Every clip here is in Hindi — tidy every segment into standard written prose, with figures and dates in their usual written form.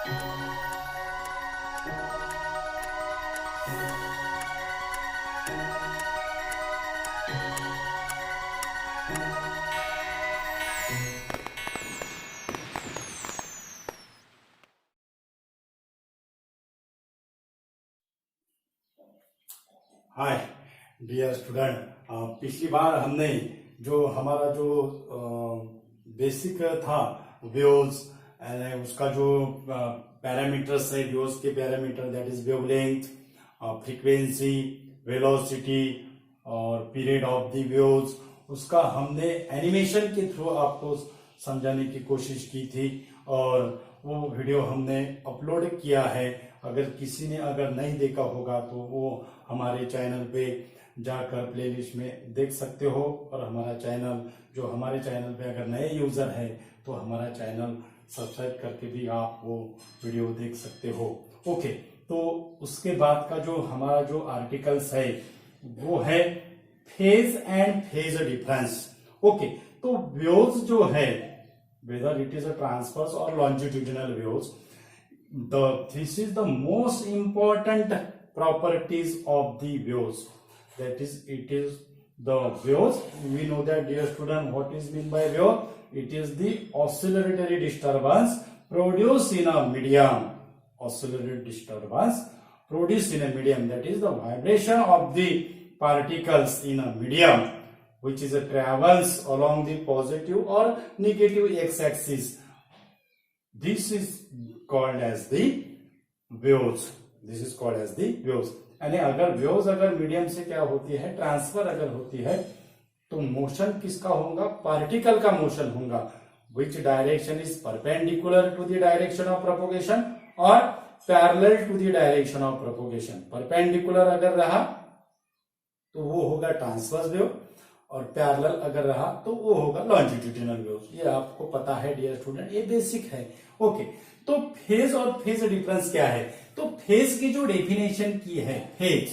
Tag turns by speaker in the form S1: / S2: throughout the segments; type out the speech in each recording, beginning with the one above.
S1: हाय डियर स्टूडेंट, पिछली बार हमने जो हमारा जो बेसिक था वेव्स, उसका जो पैरामीटर्स है वेव्स के parameter, that is wavelength, frequency, velocity और पीरियड ऑफ द वेव्स, उसका हमने एनिमेशन के थ्रू आपको समझाने की कोशिश की थी और वो वीडियो हमने अपलोड किया है। अगर किसी ने अगर नहीं देखा होगा तो वो हमारे चैनल पे जाकर प्लेलिस्ट में देख सकते हो। और हमारे चैनल पे अगर नए यूजर है तो हमारा चैनल सब्सक्राइब करके भी आप वो वीडियो देख सकते हो। ओके, तो उसके बाद का जो हमारा जो आर्टिकल्स है वो है phase and phase difference. Okay, तो वेव्स जो है, whether it is a transverse और longitudinal waves, this is the most important properties of the waves. That is, it is the waves. We know that, dear student, what is mean by wave? It is the oscillatory disturbance produced in a medium. Oscillatory disturbance produced in a medium, that is the vibration of the particles in a medium which is travels along the positive or negative x-axis. This is called as the waves. This is called as the waves. यानी अगर वेव्स अगर मीडियम से क्या होती है, ट्रांसफर अगर होती है, तो मोशन किसका होगा? पार्टिकल का मोशन होगा। Which direction is perpendicular to the direction of propagation और parallel to the direction of propagation. Perpendicular अगर रहा तो वो होगा ट्रांसवर्स वेव और पैरेलल अगर रहा तो वो होगा लॉन्जिट्यूडिनल वेव्स। ये आपको पता है डियर स्टूडेंट, ये बेसिक है। ओके, तो फेज और फेज डिफरेंस क्या है? तो फेज की जो डेफिनेशन की है, phase,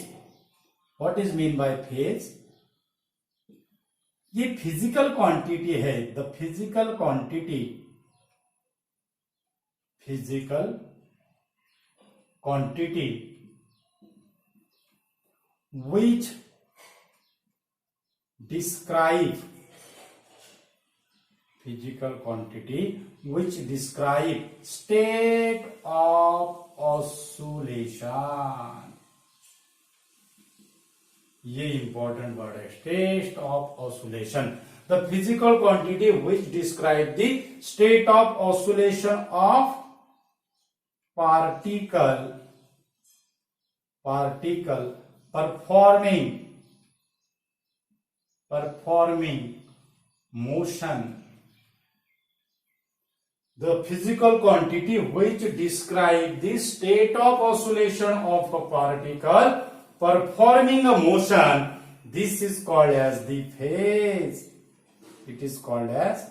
S1: what is mean by phase? ये फिजिकल क्वांटिटी है, the physical quantity which describe state of oscillation। ये इंपॉर्टेंट वर्ड है, state of oscillation. The physical quantity which describe the state of oscillation of particle performing motion। The physical quantity which describe the state of oscillation of a particle performing a motion, this is called as the phase. It is called as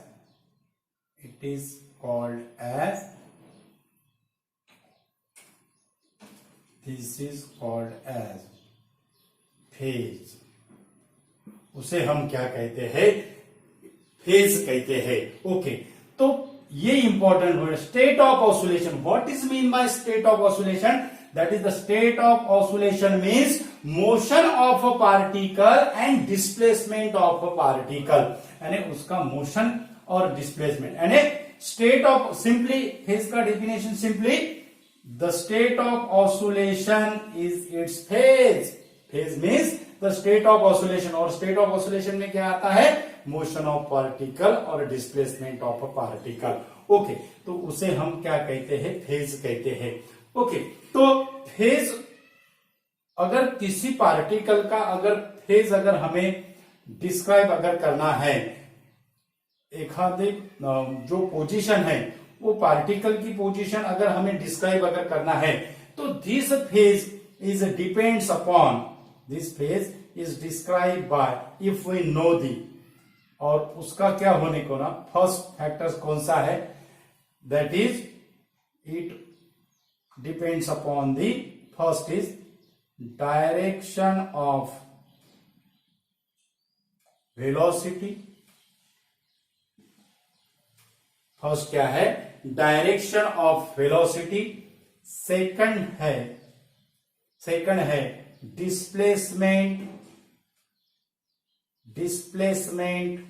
S1: phase। उसे हम क्या कहते हैं? फेज कहते हैं। ओके, तो ये important word, state of oscillation. What is mean by state of oscillation? That is the state of oscillation means motion of a particle and displacement of a particle, यानी उसका मोशन और डिस्प्लेसमेंट। यानी स्टेट ऑफ, सिंपली फेज का definition simply, the state of oscillation is it's phase. Phase means the state of oscillation, और स्टेट ऑफ ऑसिलेशन में क्या आता है? मोशन ऑफ पार्टिकल और displacement of a particle. Okay, तो उसे हम क्या कहते हैं? फेज कहते हैं। ओके, तो फेज, अगर किसी पार्टिकल का अगर फेज अगर हमें डिस्क्राइब अगर करना है, एक जो पोजीशन है वो पार्टिकल की पोजीशन अगर हमें डिस्क्राइब अगर करना है, तो this phase is depends upon, this phase is describe by if we know the, और उसका क्या होने को ना, फर्स्ट फैक्टर कौन सा है? That is it depends upon the, first is direction of velocity, first क्या है, डायरेक्शन ऑफ वेलोसिटी, सेकंड है डिस्प्लेसमेंट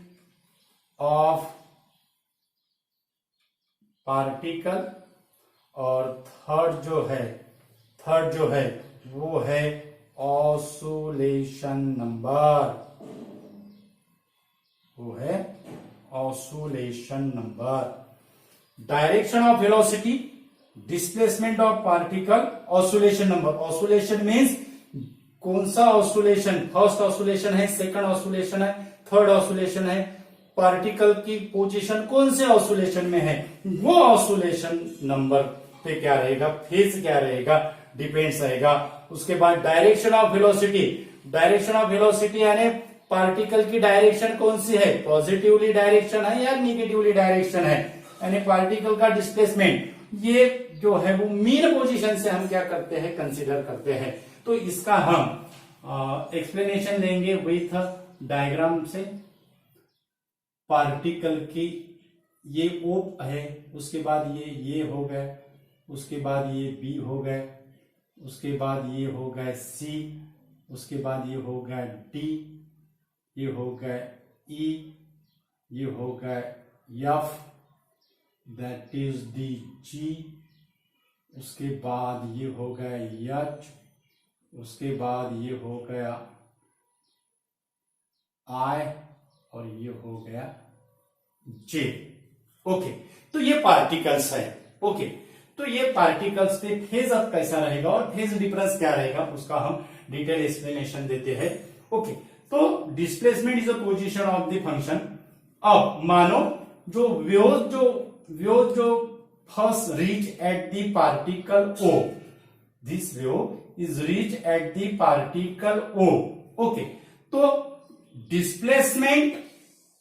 S1: ऑफ पार्टिकल, और थर्ड जो है वो है oscillation number. Direction of velocity, displacement of particle, oscillation number. Oscillation means कौन सा ऑसिलेशन, फर्स्ट ऑसिलेशन है, सेकंड ऑसिलेशन है, थर्ड ऑसिलेशन है, पार्टिकल की पोजीशन कौन से ऑसिलेशन में है, वो ऑसिलेशन नंबर पे क्या रहेगा, फेज क्या रहेगा, डिपेंड्स रहेगा। उसके बाद डायरेक्शन ऑफ वेलोसिटी यानी पार्टिकल की डायरेक्शन कौन सी है, पॉजिटिवली डायरेक्शन है या निगेटिवली डायरेक्शन है, यानी पार्टिकल का डिस्प्लेसमेंट, ये जो है वो मीन पोजीशन से हम क्या करते हैं, कंसीडर करते हैं। तो इसका हम एक्सप्लेनेशन लेंगे विथ डायग्राम से। पार्टिकल की ये O है, उसके बाद ये हो गए, उसके बाद ये B हो गए, उसके बाद ये हो गए C, उसके बाद ये हो गए D, ये हो गए E, ये हो गए F, that is the G, उसके बाद ये हो गया H, उसके बाद ये हो गया I, और ये हो गया J। ओके, तो ये पार्टिकल्स है। ओके, तो ये पार्टिकल्स पे फेज अब कैसा रहेगा और फेज डिफरेंस क्या रहेगा, उसका हम डिटेल एक्सप्लेनेशन देते हैं। ओके, तो displacement is a position of the function. अब मानो जो वेव जो first reach at the particle O, this wave is reach at the particle O। Okay, तो डिस्प्लेसमेंट,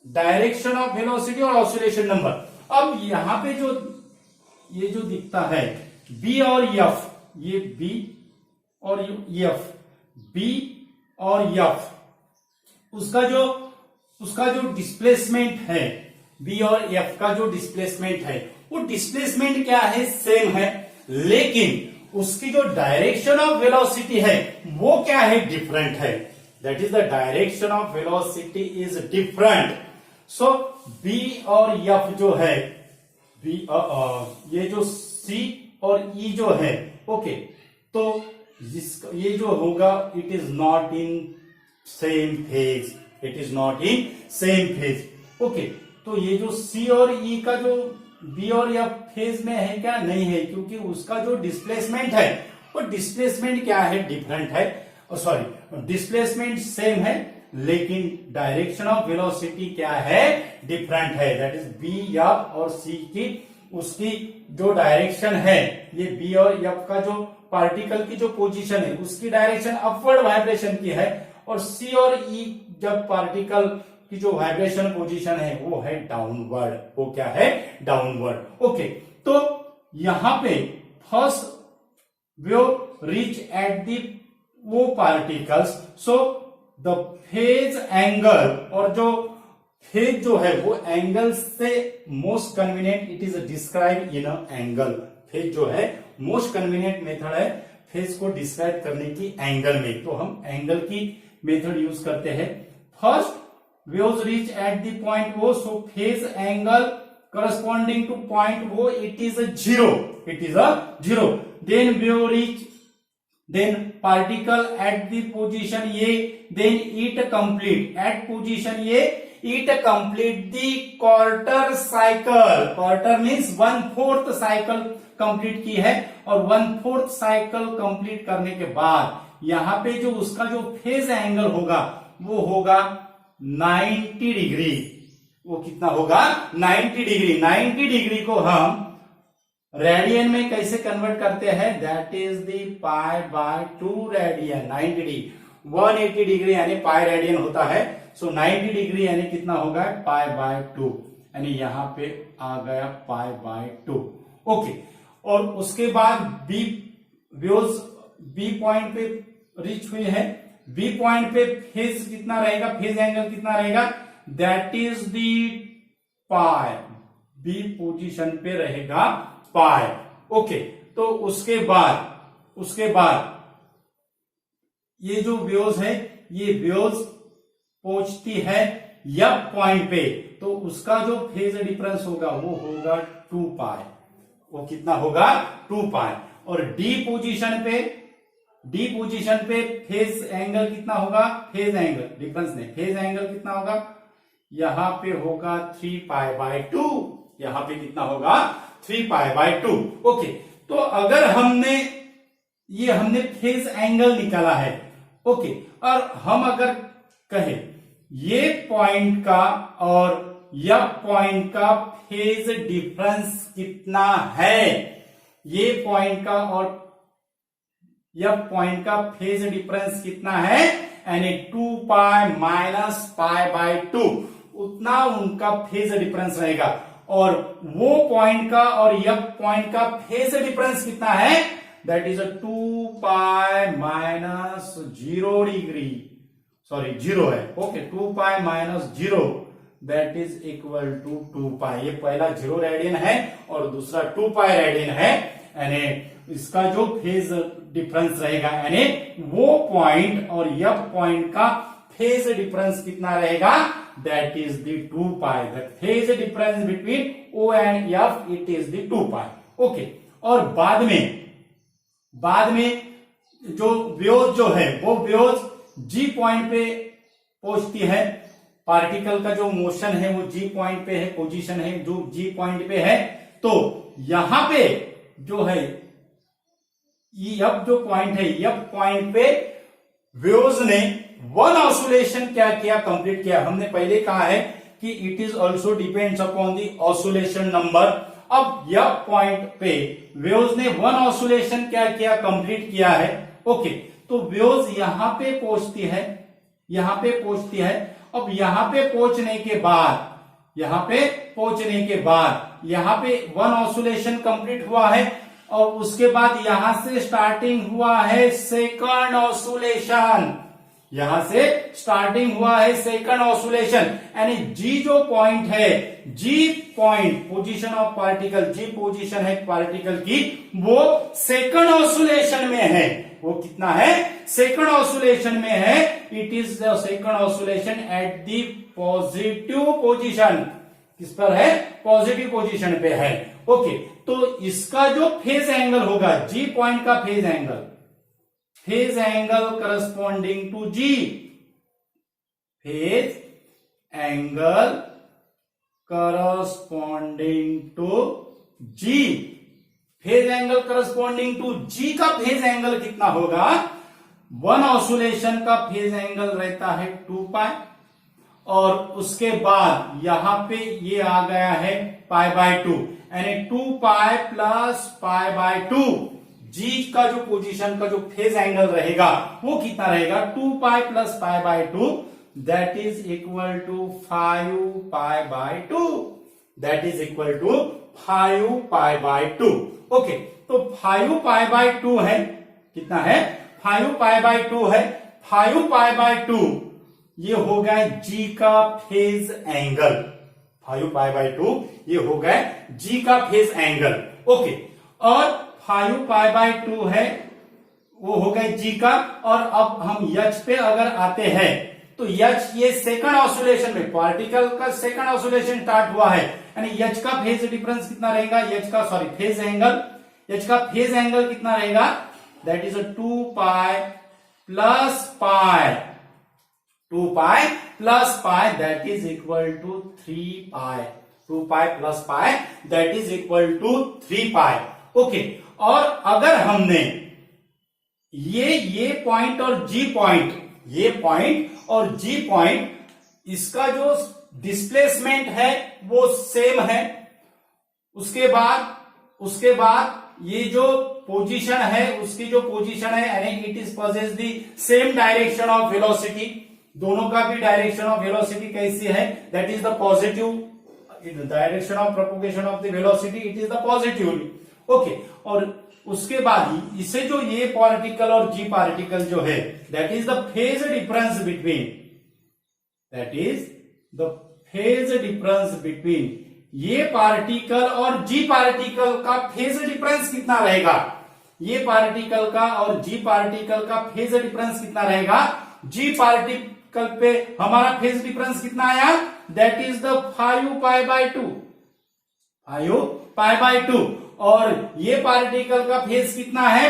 S1: डायरेक्शन ऑफ वेलोसिटी और ऑसिलेशन नंबर। अब यहां पे ये जो दिखता है B और F, ये B और F, B और F, उसका जो डिस्प्लेसमेंट है, B और F का जो डिस्प्लेसमेंट है, वो डिस्प्लेसमेंट क्या है, सेम है, लेकिन उसकी जो डायरेक्शन ऑफ वेलोसिटी है वो क्या है, डिफरेंट है। That is the direction of velocity is different. So B और F जो है, ये जो C और E जो है, ओके, तो ये जो होगा it is not in same phase, okay, तो ये जो C और E का जो B और F फेज में है क्या, नहीं है, क्योंकि उसका जो डिस्प्लेसमेंट है वो डिस्प्लेसमेंट क्या है, डिफरेंट है, सॉरी डिस्प्लेसमेंट सेम है, लेकिन डायरेक्शन ऑफ वेलोसिटी क्या है, डिफरेंट है। दैट इज B, F और C की उसकी जो डायरेक्शन है, ये B और F का जो पार्टिकल की जो पोजीशन है उसकी डायरेक्शन अपवर्ड वाइब्रेशन की है, और C और E जब पार्टिकल की जो वाइब्रेशन पोजीशन है वो है डाउनवर्ड, वो क्या है, डाउनवर्ड। ओके, तो यहां पे first wave reach at the वो particles, so the phase angle, और जो फेज जो है वो एंगल से most convenient it is describe in angle. Phase जो है मोस्ट कन्वीनियंट मेथड है फेज को डिस्क्राइब करने की एंगल में, तो हम एंगल की मेथड यूज करते हैं। First waves reach at the point O, so phase angle corresponding to point O, it is a zero, then wave reach, then particle at the position A, then it complete at position A, it complete the quarter means 1/4 cycle complete की है, और 1/4 साइकिल कंप्लीट करने के बाद यहां पे जो उसका जो फेज एंगल होगा वो होगा 90 डिग्री। वो कितना होगा, 90 डिग्री। 90 डिग्री को हम रेडियन में कैसे कन्वर्ट करते हैं, that is the π/2 radian. 90 degree 180 degree यानी पाई रेडियन होता है, सो 90 डिग्री यानी कितना होगा, π/2, यानी यहां पे आ गया π/2। ओके, और उसके बाद बी वेव्स बी पॉइंट पे रीच हुए हैं, बी पॉइंट पे फेज कितना रहेगा, फेज एंगल कितना रहेगा, that is the pi B position पे रहेगा पाई। ओके, तो उसके बाद ये जो वेव्स है, ये वेव्स पहुंचती है एफ पॉइंट पे, तो उसका जो फेज डिफरेंस होगा वो होगा 2 पाई। वो कितना होगा? 2 पाई। और डी पोजीशन पे फेज एंगल कितना होगा? फेज एंगल डिफरेंस नहीं, फेज एंगल कितना होगा? यहां पे होगा 3 पाई बाय 2। यहां पे कितना होगा? 3 पाई बाय 2। ओके, तो अगर हमने फेज एंगल निकाला है, ओके, और हम अगर कहे ये पॉइंट का और यह पॉइंट का फेज डिफरेंस कितना है, ये पॉइंट का और यह पॉइंट का फेज डिफरेंस कितना है, यानी 2 पाई माइनस पाई बाय 2, उतना उनका फेज डिफरेंस रहेगा। और वो पॉइंट का और यह पॉइंट का फेज डिफरेंस कितना है? That is 2 pi minus 0 degree, sorry 0 है। Okay, 2 pi minus 0 that is equal to 2 pi. ये पहला 0 रेडियन है और दूसरा 2 पाई रेडियन है, यानी इसका जो फेज डिफरेंस रहेगा, यानी वो पॉइंट और यह पॉइंट का फेज डिफरेंस कितना रहेगा? That is the 2 pi. The phase difference between O and F it is the 2 pi. Okay, और बाद में जो वेव्स जो है वो वेव्स G पॉइंट पे पहुंचती है। पार्टिकल का जो मोशन है वो G पॉइंट पे है, पोजीशन है जो G पॉइंट पे है। तो यहां पे जो है F जो पॉइंट है, F पॉइंट पे वेव्स ने वन ऑसिलेशन क्या किया? कंप्लीट किया। हमने पहले कहा है कि it is also depends upon the oscillation number. अब यह पॉइंट पे वेव्स ने वन ऑसिलेशन क्या किया? कंप्लीट किया है। ओके, तो वेव्स यहां पे पहुंचती है, यहां पे पहुंचती है। अब यहां पे पहुंचने के बाद यहां पे वन ऑसिलेशन कंप्लीट हुआ है और उसके बाद यहां से स्टार्टिंग हुआ है सेकंड ऑसिलेशन। यहां से स्टार्टिंग हुआ है सेकंड ऑसिलेशन, यानी जी जो पॉइंट है, G point position of particle, G position है पार्टिकल की, वो सेकंड ऑसिलेशन में है। वो कितना है? सेकंड ऑसिलेशन में है। It is the second oscillation at the positive position. किस पर है? पॉजिटिव पोजीशन पे है। ओके, तो इसका जो फेज एंगल होगा, जी पॉइंट का phase angle corresponding to G, phase angle corresponding to G, phase angle corresponding to G का फेज एंगल कितना होगा? वन ऑसिलेशन का फेज एंगल रहता है 2 पाई, और उसके बाद यहां पे ये आ गया है पाई बाय 2, यानी 2 पाई प्लस पाई बाय 2। जी का जो पोजीशन का जो फेज एंगल रहेगा वो कितना रहेगा? 2 pi plus pi by 2, that is equal to 5 pi by 2। That is equal to 5 pi by 2। Okay, तो 5 पाई बाय 2 है, कितना है? 5 पाई बाय 2 है। 5 पाई बाय 2 ये हो गया जी का फेज एंगल। 5 पाई बाय 2 ये हो गया जी का फेज एंगल। ओके, और 5 पाई बाय 2 है, वो हो गया जी का। और अब हम एच पे अगर आते हैं तो एच ये सेकंड ऑसिलेशन में, पार्टिकल का सेकंड ऑसिलेशन स्टार्ट हुआ है, यानी एच का फेज डिफरेंस कितना रहेगा? फेज एंगल, एच का फेज एंगल कितना रहेगा? That is 2 pi plus pi, 2 pi plus pi, that is equal to 3 pi. 2 pi plus pi that is equal to 3 pi. Okay, और अगर हमने ये पॉइंट और जी पॉइंट, ये पॉइंट और जी पॉइंट, इसका जो डिस्प्लेसमेंट है वो सेम है। उसके बाद ये जो पोजीशन है, उसकी जो पोजीशन है, यानी it is possess the same direction of velocity. दोनों का भी डायरेक्शन ऑफ वेलोसिटी कैसी है? That is the positive direction of propagation of the velocity, it is the positive. Okay, और उसके बाद इसे जो ये पार्टिकल और जी पार्टिकल जो है, that is the phase difference between ये पार्टिकल और जी पार्टिकल का फेज डिफरेंस कितना रहेगा, ये पार्टिकल का और जी पार्टिकल का फेज डिफरेंस कितना रहेगा। जी पार्टिकल पे हमारा फेज डिफरेंस कितना आया, दैट इज द 5π/2, 5π/2, और ये पार्टिकल का फेज कितना है,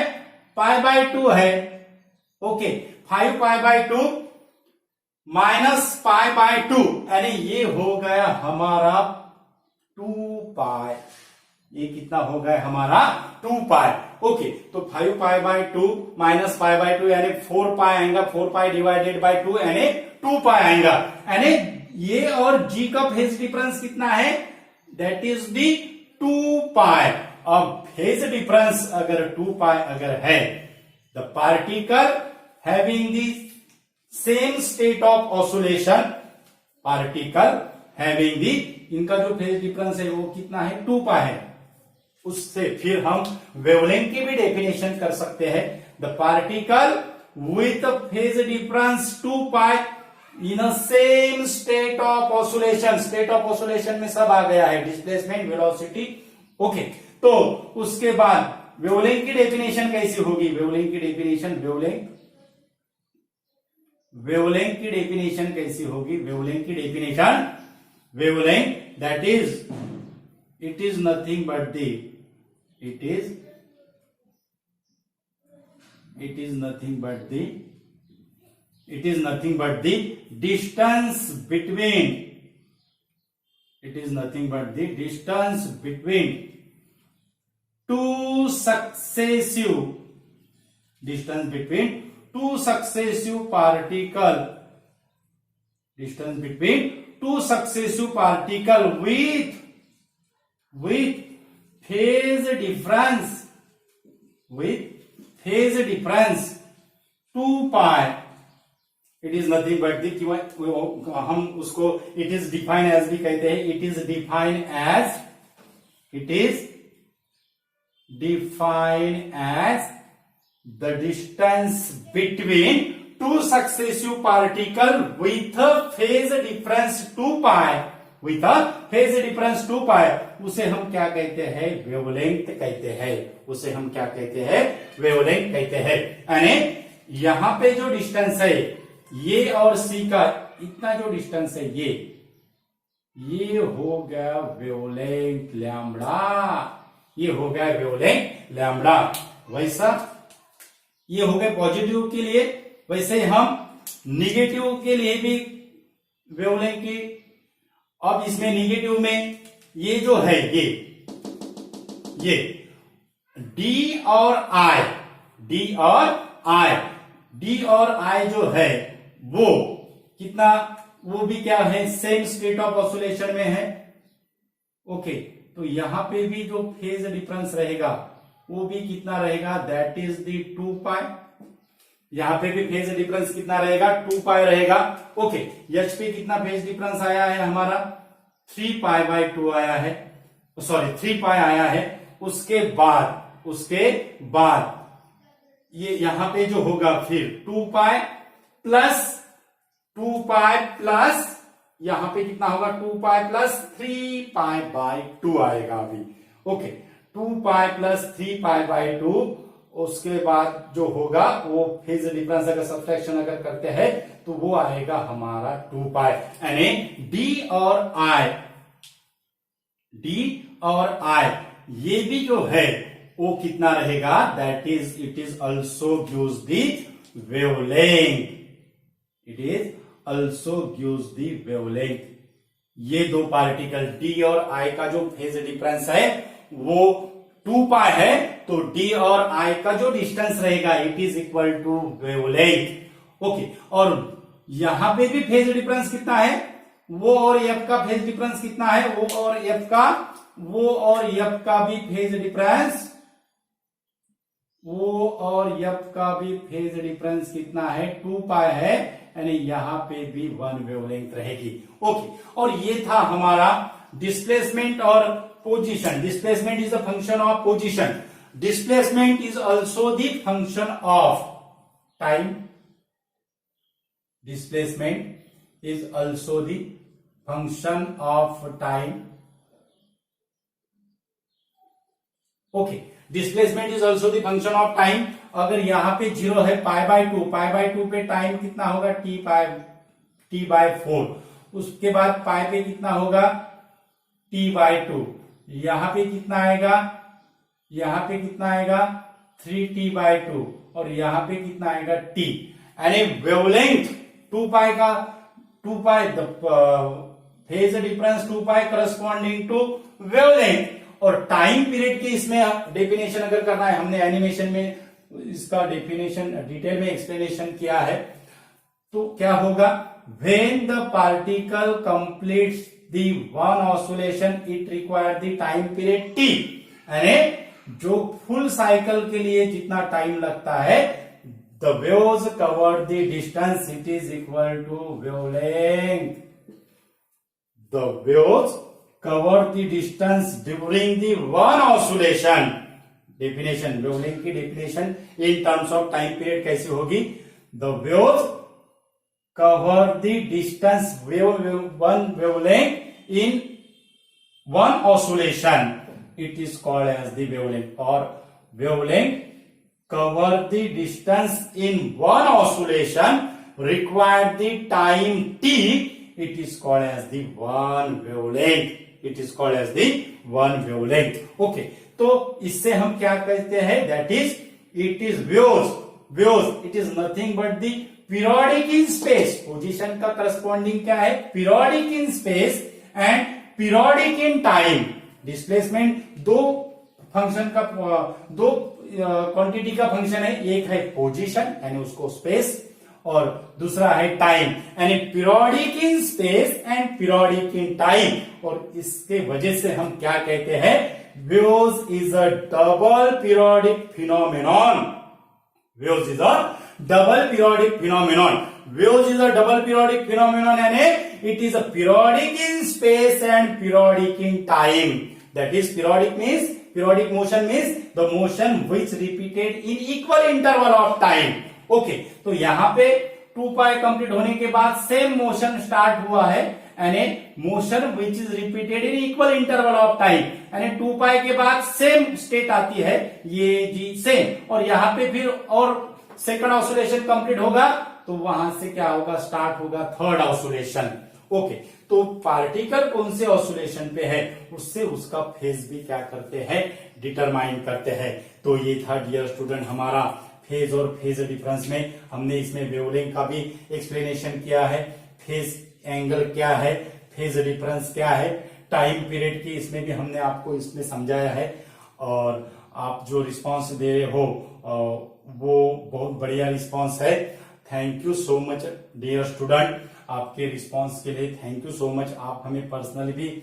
S1: π/2 है। ओके, 5π/2 -π/2 यानी ये हो गया हमारा 2π, ये कितना हो गया हमारा 2π। ओके, तो 5π/2 -π/2 यानी 4π आएगा, 4π डिवाइडेड बाय 2 यानी 2π आएगा, यानी ये और जी का फेज डिफरेंस कितना है, दैट इज दी 2π। अब फेज डिफरेंस अगर 2π अगर है, the particle having the same state of oscillation, particle having the, इनका जो फेज डिफरेंस है वो कितना है, 2π है। उससे फिर हम वेवलेंथ की भी डेफिनेशन कर सकते हैं, the particle with phase difference 2π in a same state of oscillation, state of oscillation में सब आ गया है, डिस्प्लेसमेंट, वेलोसिटी। ओके, तो उसके बाद वेवलेंथ की डेफिनेशन कैसी होगी, वेवलेंथ की डेफिनेशन, वेवलेंथ की डेफिनेशन कैसी होगी, वेवलेंथ की definition, wavelength that is, it is nothing but the, it is nothing but the distance between, it is nothing but the distance between two successive, distance between two successive particle, distance between two successive particle with phase difference, with phase difference 2π, it is nothing but the, हम उसको इट इज डिफाइन एज भी कहते हैं, it is define as, it is define as the distance between two successive particle with phase difference 2π, with phase difference 2π, उसे हम क्या कहते हैं, वेवलेंथ कहते हैं, उसे हम क्या कहते हैं, वेवलेंथ कहते हैं। यानी यहां पे जो डिस्टेंस है ये और सी का इतना जो डिस्टेंस है ये हो गया वेवलेंथ लैम्बडा, ये हो गया वेवलेंथ लैम्बडा। वैसा ये हो गए पॉजिटिव के लिए, वैसे हम निगेटिव के लिए भी वेवलेंथ की। अब इसमें निगेटिव में ये जो है ये डी और आई, डी और आई जो है वो कितना, वो भी क्या है, सेम स्टेट ऑफ ऑसिलेशन में है। ओके, तो यहां पे भी जो फेज डिफरेंस रहेगा वो भी कितना रहेगा, दैट इज दी 2π। यहां पे भी फेज डिफरेंस कितना रहेगा, 2π रहेगा। ओके, एच पे कितना फेज डिफरेंस आया है हमारा, 3π/2 आया है, सॉरी 3π आया है। उसके बाद ये यहां पे जो होगा फिर 2π प्लस यहां पे कितना होगा, 2π प्लस 3π/2 आएगा अभी। ओके, 2π प्लस 3π/2, उसके बाद जो होगा वो फेज डिफरेंस अगर सब्ट्रैक्शन अगर करते हैं तो वो आएगा हमारा 2π। यानी डी और आई ये भी जो है वो कितना रहेगा, that is, it is also gives the wavelength, it is also gives the wavelength. ये दो पार्टिकल डी और आई का जो फेज डिफरेंस है वो 2π है, तो डी और आई का जो डिस्टेंस रहेगा it is equal to wavelength. Okay, और यहां पे भी फेज डिफरेंस कितना है, वो और एफ का फेज डिफरेंस कितना है, वो और एफ का भी फेज डिफरेंस, वो और एफ का भी फेज डिफरेंस कितना है, 2π है, यानी यहां पे भी 1 वेवलेंथ रहेगी। ओके, और ये था हमारा डिस्प्लेसमेंट और position. Displacement is the function of position, displacement is also the function of time, displacement is also the function of time, okay, displacement is also the function of time. अगर यहाँ पे 0 है, पाई बाय 2 पे टाइम कितना होगा, t/4। उसके बाद पाई पे कितना होगा, t/2। यहाँ पे कितना आएगा, 3t/2, और यहाँ पे कितना आएगा t। यानी वेवलेंथ 2 पाई का 2 pi phase difference 2 pi corresponding to wavelength. और टाइम पीरियड की इसमें डेफिनेशन अगर करना है, हमने एनिमेशन में इसका डेफिनेशन डिटेल में एक्सप्लेनेशन किया है, तो क्या होगा, when the particle completes the one oscillation it require the time period t। यानी जो फुल साइकिल के लिए जितना टाइम लगता है, the waves covered the distance it is equal to wavelength. The waves covered the distance during the one oscillation. Definition, wavelength की definition in terms of time period कैसी होगी, the waves cover the distance one wavelength in one oscillation, it is called as the wavelength। or wavelength cover the distance in one oscillation require the time t, it is called as the one wavelength, it is called as the one wavelength। okay, तो इससे हम क्या कहते हैं, that is it is waves, it is nothing but the periodic in space. Position का करस्पॉन्डिंग क्या है, periodic in space and periodic in time. Displacement दो फंक्शन का, दो क्वांटिटी का फंक्शन है, एक है पोजीशन यानी उसको स्पेस, और दूसरा है टाइम यानी periodic in space and periodic in time. और इसके वजह से हम क्या कहते हैं, waves is a double periodic phenomenon. Waves is a double periodic phenomenon। Waves is a double periodic phenomenon and it is a periodic in space and periodic in time। That is periodic motion means the motion which repeated in equal interval of time। okay, तो यहाँ पे 2 पाई कंप्लीट होने के बाद सेम मोशन स्टार्ट हुआ है, यानी motion which is repeated in equal interval of time. यानी 2 पाई के बाद सेम स्टेट आती है, ये जी सेम, और यहाँ पे फिर और सेकंड ऑसिलेशन कंप्लीट होगा, तो वहां से क्या होगा, स्टार्ट होगा थर्ड ऑसिलेशन। ओके, तो पार्टिकल कौन से ऑसिलेशन पे है, उससे उसका फेज भी क्या करते हैं, डिटरमाइन करते हैं। तो ये था डियर स्टूडेंट हमारा फेज और फेज डिफरेंस में। हमने इसमें वेवलेंथ का भी एक्सप्लेनेशन किया है, फेज एंगल क्या है, फेज डिफरेंस क्या है, टाइम पीरियड की इसमें भी हमने आपको इसमें समझाया है। और आप जो रिस्पांस दे रहे हो वो बहुत बढ़िया रिस्पांस है। Thank you so much dear student, आपके रिस्पांस के लिए थैंक यू सो मच। आप हमें पर्सनली भी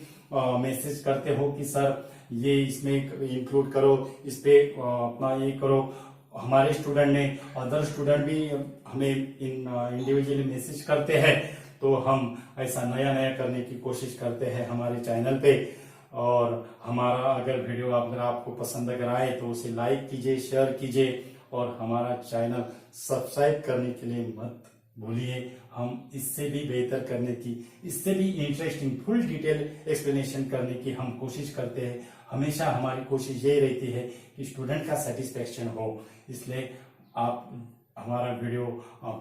S1: मैसेज करते हो कि सर ये इसमें इंक्लूड करो, इस पे अपना ये करो। हमारे स्टूडेंट ने, अदर स्टूडेंट भी हमें इंडिविजुअली मैसेज करते हैं, तो हम ऐसा नया नया करने की कोशिश करते हैं हमारे चैनल पे। और हमारा अगर वीडियो अगर आपको पसंद अगर आए तो उसे लाइक कीजिए, शेयर कीजिए, और हमारा चैनल सब्सक्राइब करने के लिए मत भूलिए। हम इससे भी बेहतर करने की, इससे भी इंटरेस्टिंग फुल डिटेल एक्सप्लेनेशन करने की हम कोशिश करते हैं। हमेशा हमारी कोशिश यही रहती है कि स्टूडेंट का सेटिस्फेक्शन हो, इसलिए आप हमारा वीडियो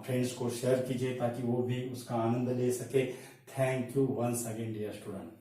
S1: फ्रेंड्स को शेयर कीजिए ताकि वो भी उसका आनंद ले सके। Thank you once again dear student.